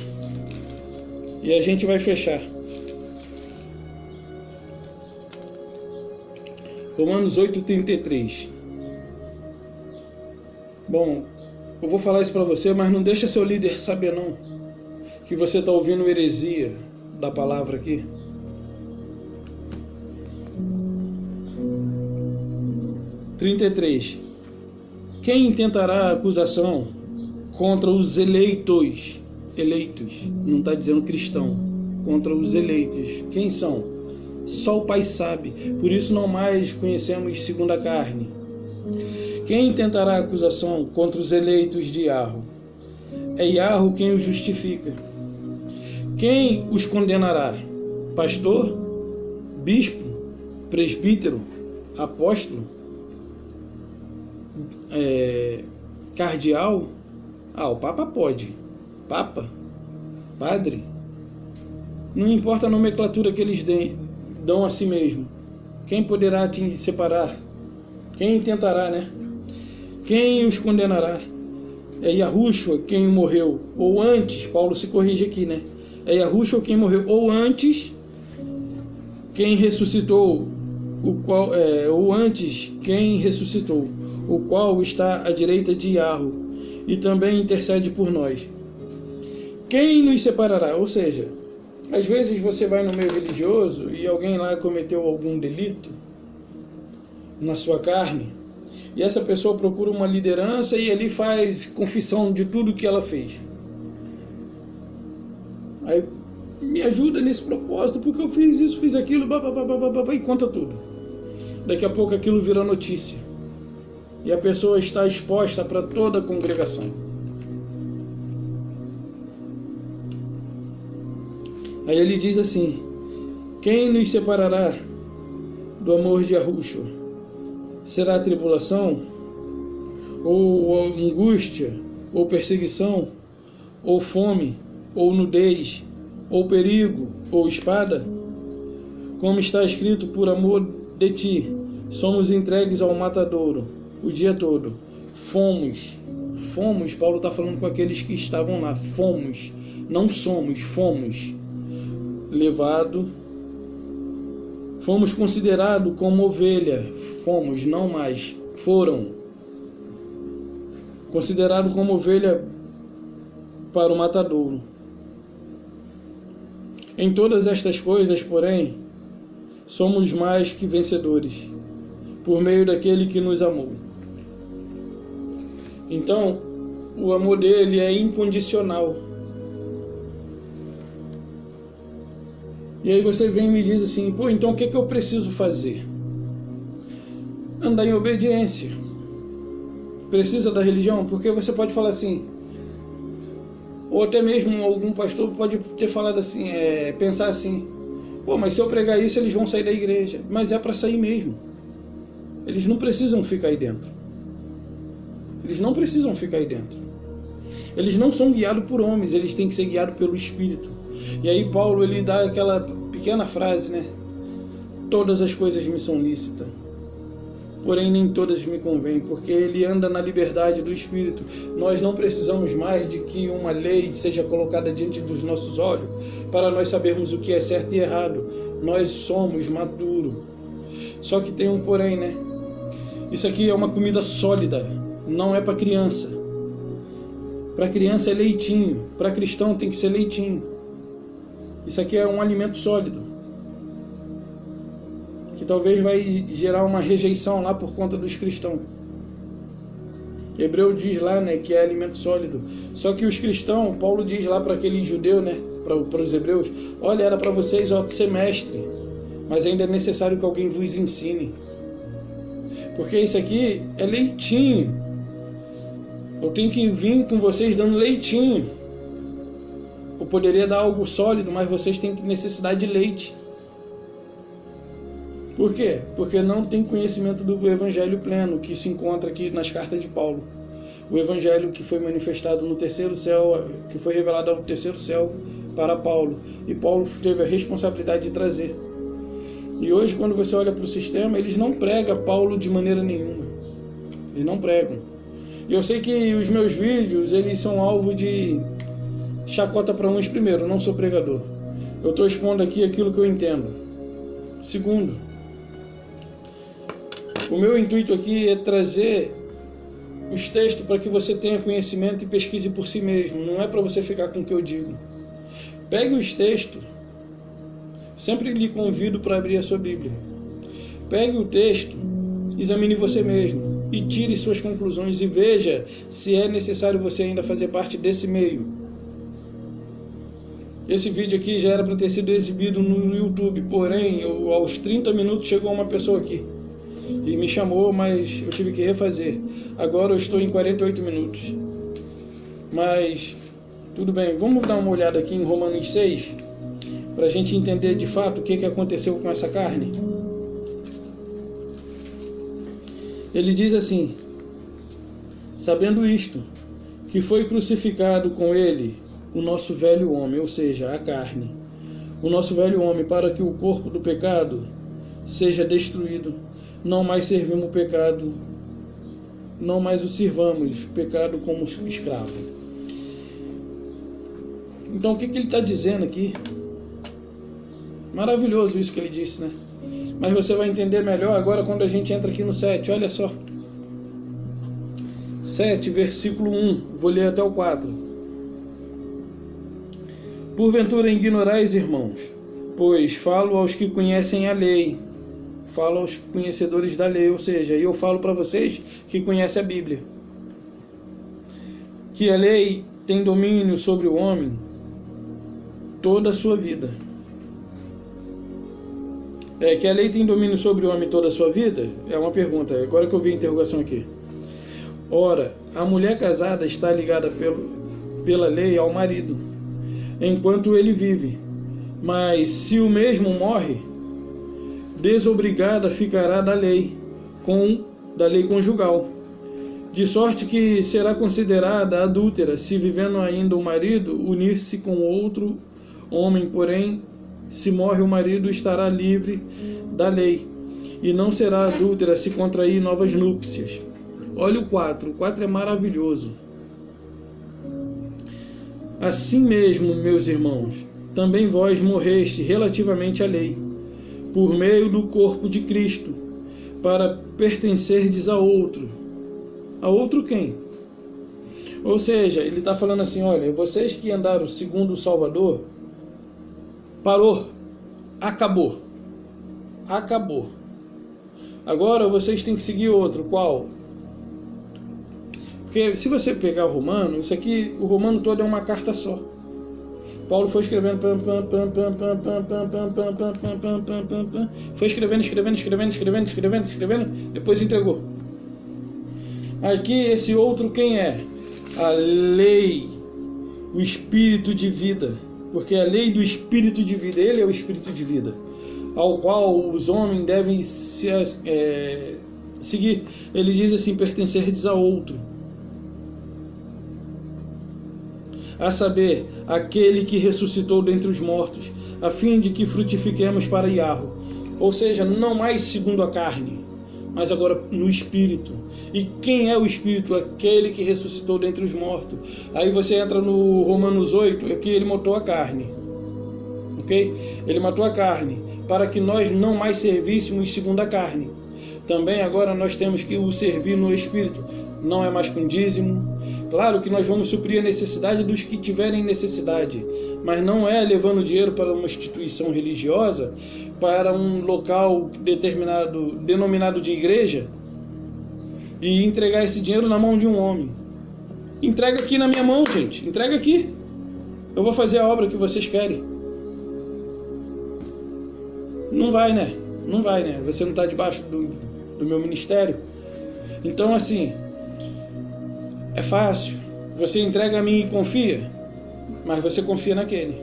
E a gente vai fechar. Romanos 8:33. Bom, eu vou falar isso para você, mas não deixa seu líder saber não, que você está ouvindo heresia da palavra aqui. (33) Quem intentará acusação contra os eleitos? Eleitos, não está dizendo cristão. Contra os eleitos. Quem são? Só o Pai sabe, por isso não mais conhecemos segundo a carne. Quem tentará acusação contra os eleitos de Iarro? É Iarro quem os justifica. Quem os condenará? Pastor? Bispo? Presbítero? Apóstolo? Cardeal? O Papa pode. Papa? Padre? Não importa a nomenclatura que eles dão a si mesmo. Quem poderá te separar? Quem tentará, né? Quem os condenará? É Yahushua quem morreu, ou antes, Paulo se corrige aqui, né? É Yahushua quem morreu, ou antes, quem ressuscitou, ou antes, quem ressuscitou, o qual está à direita de Yahweh, e também intercede por nós. Quem nos separará? Ou seja, às vezes você vai no meio religioso e alguém lá cometeu algum delito na sua carne, e essa pessoa procura uma liderança e ali faz confissão de tudo que ela fez. Aí, me ajuda nesse propósito, porque eu fiz isso, fiz aquilo, e conta tudo. Daqui a pouco aquilo vira notícia. E a pessoa está exposta para toda a congregação. Aí ele diz assim: quem nos separará do amor de Yahushua? Será a tribulação? Ou angústia? Ou perseguição? ou fome, ou nudez, ou perigo, ou espada? Como está escrito, por amor de ti, somos entregues ao matadouro o dia todo. Fomos, Paulo está falando com aqueles que estavam lá, fomos, não somos, fomos fomos considerados como ovelha, fomos, não mais, foram considerados como ovelha para o matadouro. Em todas estas coisas, porém, somos mais que vencedores, por meio daquele que nos amou. Então, o amor dele é incondicional. E aí você vem e me diz assim, então o que eu preciso fazer? Andar em obediência. Precisa da religião? Porque você pode falar assim, ou até mesmo algum pastor pode ter falado assim, pensar assim, mas se eu pregar isso eles vão sair da igreja. Mas é para sair mesmo. Eles não precisam ficar aí dentro. Eles não precisam ficar aí dentro. Eles não são guiados por homens, eles têm que ser guiados pelo Espírito. E aí Paulo ele dá aquela pequena frase, né? Todas as coisas me são lícitas, porém nem todas me convêm, porque ele anda na liberdade do Espírito. Nós não precisamos mais de que uma lei seja colocada diante dos nossos olhos para nós sabermos o que é certo e errado. Nós somos maduros. Só que tem um porém, né? Isso aqui é uma comida sólida, não é para criança. Para criança é leitinho, para cristão tem que ser leitinho. Isso aqui é um alimento sólido, que talvez vai gerar uma rejeição lá por conta dos cristãos. Hebreu diz lá, né, que é alimento sólido. Só que os cristãos, Paulo diz lá para aquele judeu, né, para os hebreus, olha, era para vocês ser mestre, mas ainda é necessário que alguém vos ensine. Porque isso aqui é leitinho. Eu tenho que vir com vocês dando leitinho. Eu poderia dar algo sólido, mas vocês têm necessidade de leite. Por quê? Porque não tem conhecimento do Evangelho pleno, que se encontra aqui nas cartas de Paulo. O Evangelho que foi manifestado no terceiro céu, que foi revelado ao terceiro céu para Paulo. E Paulo teve a responsabilidade de trazer. E hoje, quando você olha para o sistema, eles não pregam Paulo de maneira nenhuma. Eles não pregam. E eu sei que os meus vídeos, eles são alvo de chacota para uns. Primeiro, eu não sou pregador. Eu estou expondo aqui aquilo que eu entendo. Segundo, o meu intuito aqui é trazer os textos para que você tenha conhecimento e pesquise por si mesmo. Não é para você ficar com o que eu digo. Pegue os textos. Sempre lhe convido para abrir a sua Bíblia. Pegue o texto, examine você mesmo e tire suas conclusões e veja se é necessário você ainda fazer parte desse meio. Esse vídeo aqui já era para ter sido exibido no YouTube, porém, aos 30 minutos chegou uma pessoa aqui e me chamou, mas eu tive que refazer. Agora eu estou em 48 minutos. Mas, tudo bem, vamos dar uma olhada aqui em Romanos 6, para a gente entender de fato o que aconteceu com essa carne. Ele diz assim, sabendo isto, que foi crucificado com ele o nosso velho homem, ou seja, a carne, o nosso velho homem, para que o corpo do pecado seja destruído, não mais servimos o pecado, não mais o sirvamos, pecado como escravo. Então o que ele está dizendo aqui? Maravilhoso isso que ele disse, né? Mas você vai entender melhor agora quando a gente entra aqui no 7, olha só. 7, versículo 1, vou ler até o 4. Porventura ignorais, irmãos, pois falo aos que conhecem a lei, falo aos conhecedores da lei, ou seja, eu falo para vocês que conhecem a Bíblia, que a lei tem domínio sobre o homem toda a sua vida. Que a lei tem domínio sobre o homem toda a sua vida? É uma pergunta, agora que eu vi a interrogação aqui. Ora, a mulher casada está ligada pela lei ao marido, enquanto ele vive. Mas se o mesmo morre, desobrigada ficará da lei conjugal, De sorte que será considerada adúltera, se vivendo ainda o marido, unir-se com outro homem, porém, se morre o marido, estará livre da lei, e não será adúltera se contrair novas núpcias. Olha o 4 é maravilhoso. Assim mesmo, meus irmãos, também vós morreste relativamente à lei, por meio do corpo de Cristo, para pertencerdes a outro. A outro quem? Ou seja, ele está falando assim, olha, vocês que andaram segundo o Salvador, parou, acabou. Agora vocês têm que seguir outro, qual? Porque se você pegar o Romano, isso aqui, o Romano todo é uma carta só. Paulo foi escrevendo, foi escrevendo, depois entregou. Aqui esse outro quem é? A lei, o espírito de vida, porque a lei do espírito de vida, ele é o espírito de vida, ao qual os homens devem seguir. Ele diz assim, pertencerdes a outro, a saber, aquele que ressuscitou dentre os mortos, a fim de que frutifiquemos para Iarro. Ou seja, não mais segundo a carne, mas agora no Espírito. E quem é o Espírito? Aquele que ressuscitou dentre os mortos. Aí você entra no Romanos 8, é que ele matou a carne. Ok? Ele matou a carne, para que nós não mais servíssemos segundo a carne. Também agora nós temos que o servir no Espírito. Não é mais com dízimo. Claro que nós vamos suprir a necessidade dos que tiverem necessidade, mas não é levando dinheiro para uma instituição religiosa, para um local determinado, denominado de igreja, e entregar esse dinheiro na mão de um homem. Entrega aqui na minha mão, gente. Entrega aqui. Eu vou fazer a obra que vocês querem. Não vai, né? Não vai, né? Você não está debaixo do meu ministério. Então, assim, é fácil. Você entrega a mim e confia, mas você confia naquele.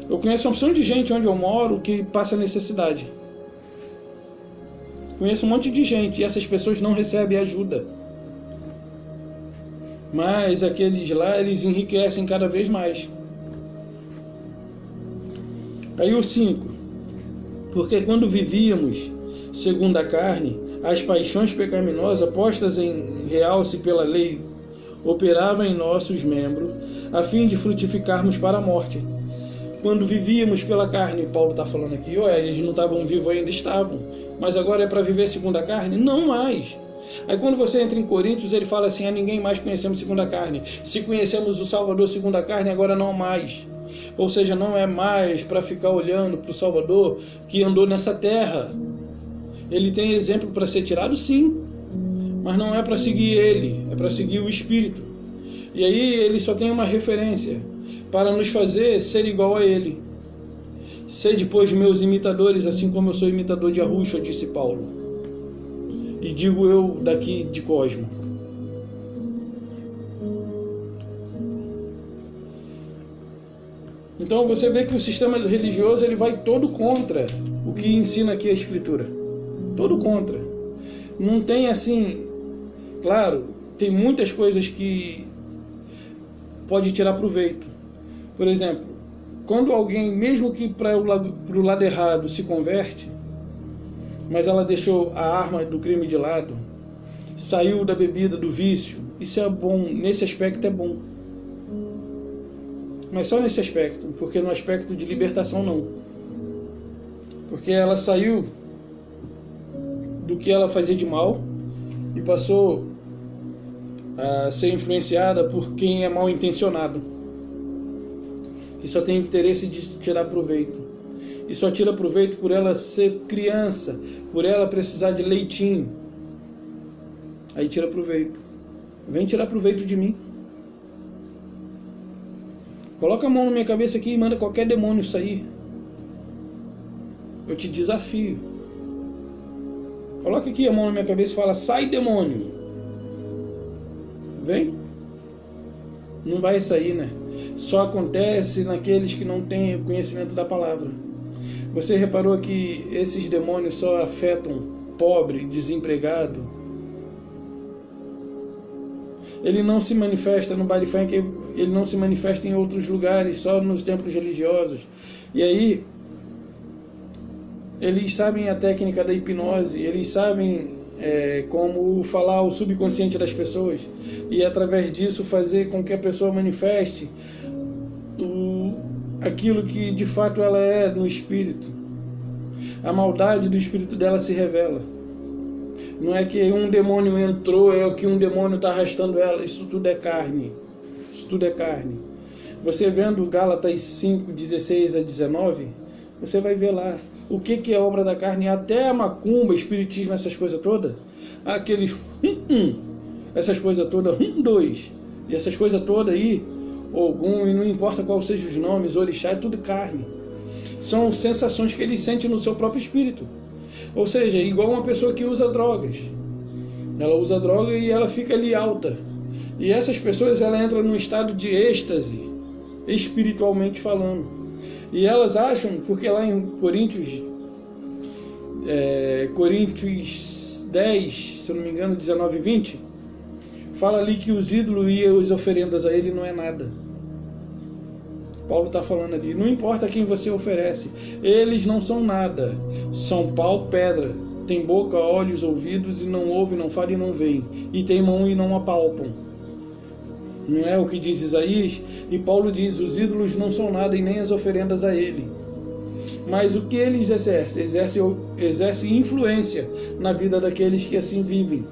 Eu conheço uma opção de gente onde eu moro que passa necessidade. Conheço um monte de gente e essas pessoas não recebem ajuda. Mas aqueles lá, eles enriquecem cada vez mais. Aí o 5. Porque quando vivíamos segundo a carne, as paixões pecaminosas postas em realce pela lei operavam em nossos membros, a fim de frutificarmos para a morte. Quando vivíamos pela carne, Paulo está falando aqui, eles não estavam vivos ainda, estavam, mas agora é para viver segundo a carne? Não mais. Aí quando você entra em Coríntios, ele fala assim, a ninguém mais conhecemos segundo a carne. Se conhecemos o Salvador segundo a carne, agora não mais. Ou seja, não é mais para ficar olhando para o Salvador que andou nessa terra. Ele tem exemplo para ser tirado, sim, mas não é para seguir ele, é para seguir o Espírito. E aí ele só tem uma referência para nos fazer ser igual a ele. Sede, pois, meus imitadores, assim como eu sou imitador de Yahushua, disse Paulo. E digo eu daqui de Cosmo. Então você vê que o sistema religioso ele vai todo contra o que ensina aqui a Escritura. Todo contra. Não tem assim... Claro, tem muitas coisas que pode tirar proveito. Por exemplo, quando alguém, mesmo que para o lado errado, se converte, mas ela deixou a arma do crime de lado, saiu da bebida, do vício, isso é bom, nesse aspecto é bom. Mas só nesse aspecto, porque no aspecto de libertação não. Porque ela saiu do que ela fazia de mal e passou a ser influenciada por quem é mal intencionado, que só tem interesse de tirar proveito. E só tira proveito por ela ser criança, por ela precisar de leitinho. Aí tira proveito. Vem tirar proveito de mim. Coloca a mão na minha cabeça aqui e manda qualquer demônio sair. Eu te desafio. Coloca aqui a mão na minha cabeça e fala, sai demônio. Vem. Não vai sair, né? Só acontece naqueles que não têm o conhecimento da palavra. Você reparou que esses demônios só afetam pobre, desempregado, Ele não se manifesta no baile funk, ele não se manifesta em outros lugares, só nos templos religiosos. E aí, eles sabem a técnica da hipnose, eles sabem como falar ao subconsciente das pessoas e através disso fazer com que a pessoa manifeste aquilo que de fato ela é no espírito. A maldade do espírito dela se revela. Não é que um demônio entrou, é o que um demônio está arrastando ela. Isso tudo é carne. Isso tudo é carne. Você vendo Gálatas 5, 16 a 19, você vai ver lá o que é obra da carne. Até a macumba, espiritismo, essas coisas todas. Aqueles essas coisas todas, 2. E essas coisas todas aí, Ogum, e não importa qual sejam os nomes, orixá, é tudo carne. São sensações que ele sente no seu próprio espírito. Ou seja, igual uma pessoa que usa drogas. Ela usa droga e ela fica ali alta. E essas pessoas, ela entra num estado de êxtase, espiritualmente falando. E elas acham, porque lá em Coríntios 10, se eu não me engano, 19 e 20, fala ali que os ídolos e as oferendas a ele não é nada. Paulo está falando ali, não importa quem você oferece, eles não são nada, são pau, pedra, tem boca, olhos, ouvidos e não ouvem, não falam e não veem, e tem mão e não apalpam. Não é o que diz Isaías? E Paulo diz, os ídolos não são nada e nem as oferendas a ele. Mas o que eles exercem? Exercem influência na vida daqueles que assim vivem.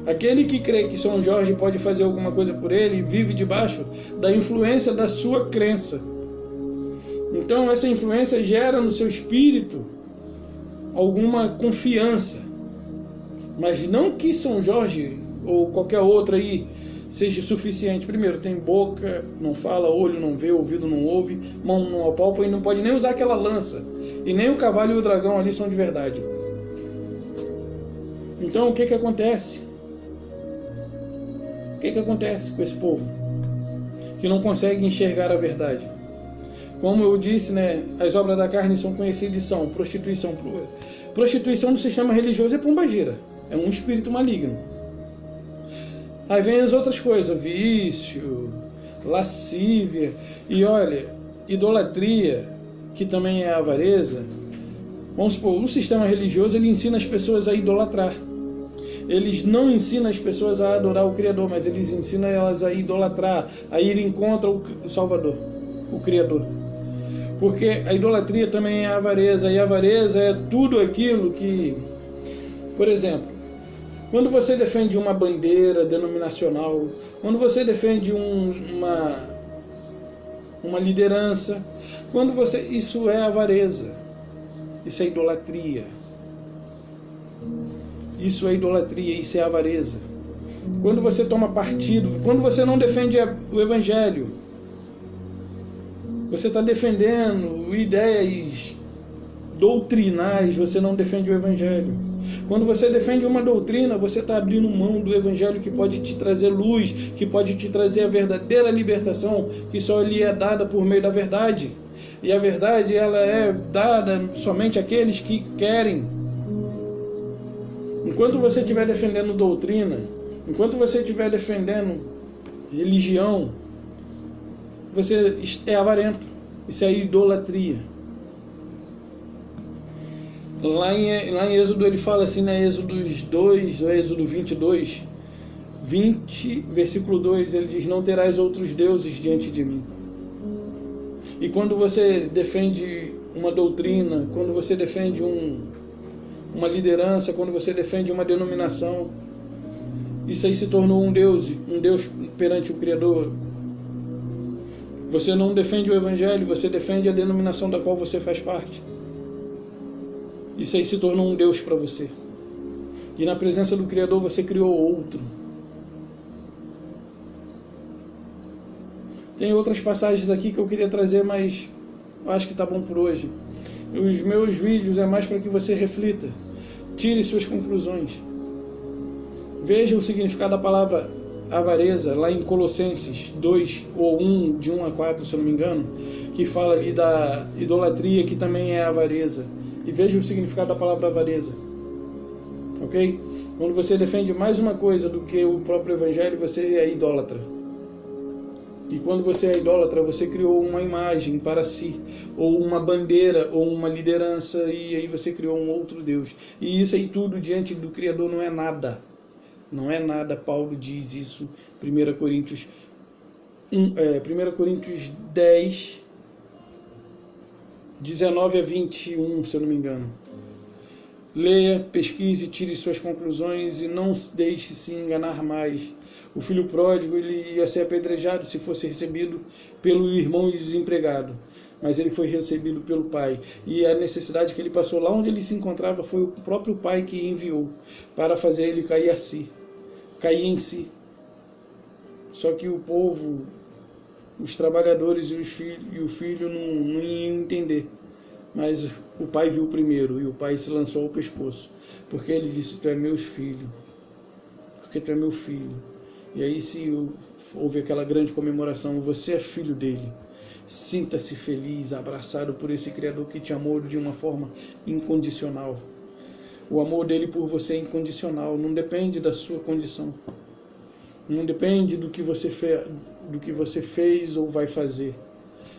Aquele que crê que São Jorge pode fazer alguma coisa por ele, vive debaixo da influência da sua crença. Então essa influência gera no seu espírito alguma confiança. Mas não que São Jorge ou qualquer outro aí seja suficiente. Primeiro, tem boca, não fala, olho não vê, ouvido não ouve, mão não apalpa e não pode nem usar aquela lança. E nem o cavalo e o dragão ali são de verdade. Então o que acontece? O que acontece com esse povo? Que não consegue enxergar a verdade. Como eu disse, né, as obras da carne são conhecidas e são prostituição. Prostituição no sistema religioso é pombagira. É um espírito maligno. Aí vem as outras coisas, vício, lascívia, e olha, idolatria, que também é avareza. Vamos supor, o sistema religioso ele ensina as pessoas a idolatrar. Eles não ensinam as pessoas a adorar o Criador, mas eles ensinam elas a idolatrar, a ir contra o Salvador, o Criador. Porque a idolatria também é avareza, e a avareza é tudo aquilo que, por exemplo, quando você defende uma bandeira denominacional, quando você defende uma liderança, isso é avareza, isso é idolatria. Isso é idolatria, isso é avareza. Quando você toma partido, quando você não defende o Evangelho, você está defendendo ideias doutrinais, você não defende o Evangelho. Quando você defende uma doutrina, você está abrindo mão do Evangelho que pode te trazer luz, que pode te trazer a verdadeira libertação, que só lhe é dada por meio da verdade. E a verdade, ela é dada somente àqueles que querem. Enquanto você estiver defendendo doutrina, enquanto você estiver defendendo religião, você é avarento. Isso é idolatria. Lá em Êxodo ele fala assim, né, Êxodo 2, ou Êxodo 22, 20, versículo 2, ele diz, não terás outros deuses diante de mim. E quando você defende uma doutrina, quando você defende uma liderança, quando você defende uma denominação, isso aí se tornou um Deus perante o Criador. Você não defende o Evangelho, você defende a denominação da qual você faz parte. Isso aí se tornou um Deus para você. E na presença do Criador você criou outro. Tem outras passagens aqui que eu queria trazer, mas acho que está bom por hoje. Os meus vídeos é mais para que você reflita, tire suas conclusões. Veja o significado da palavra avareza, lá em Colossenses 2, ou 1, de 1 a 4, se eu não me engano, que fala ali da idolatria, que também é avareza. E veja o significado da palavra avareza. Ok? ok? Quando você defende mais uma coisa do que o próprio Evangelho, você é idólatra. E quando você é idólatra, você criou uma imagem para si, ou uma bandeira, ou uma liderança, e aí você criou um outro Deus. E isso aí tudo diante do Criador não é nada. Não é nada. Paulo diz isso, 1 Coríntios 10, 19 a 21, se eu não me engano. Leia, pesquise, tire suas conclusões e não deixe se enganar mais. O filho pródigo, ele ia ser apedrejado se fosse recebido pelo irmão desempregado, mas ele foi recebido pelo pai. E a necessidade que ele passou lá onde ele se encontrava foi o próprio pai que enviou para fazer ele cair em si. Só que o povo, os trabalhadores e o filho não iam entender. Mas o pai viu primeiro e o pai se lançou ao pescoço, porque ele disse: tu é meu filho, porque tu é meu filho. E aí se houve aquela grande comemoração, você é filho dele. Sinta-se feliz, abraçado por esse Criador que te amou de uma forma incondicional. O amor dele por você é incondicional, não depende da sua condição. Não depende do que você fez ou vai fazer,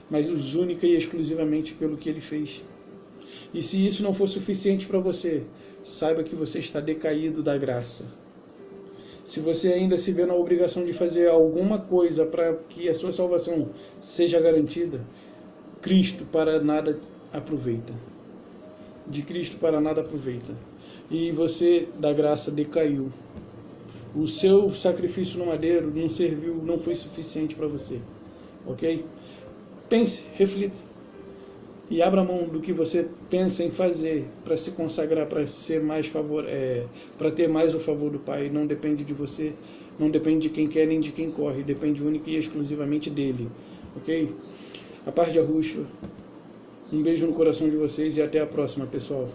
mas única e exclusivamente pelo que ele fez. E se isso não for suficiente para você, saiba que você está decaído da graça. Se você ainda se vê na obrigação de fazer alguma coisa para que a sua salvação seja garantida, Cristo para nada aproveita. De Cristo para nada aproveita. E você da graça decaiu. O seu sacrifício no madeiro não serviu, não foi suficiente para você. Ok? Pense, reflita. E abra mão do que você pensa em fazer para se consagrar, para ser mais para ter mais o favor do Pai. Não depende de você, não depende de quem quer nem de quem corre, depende única e exclusivamente dele. Ok? A paz de Yahushua. Um beijo no coração de vocês e até a próxima, pessoal.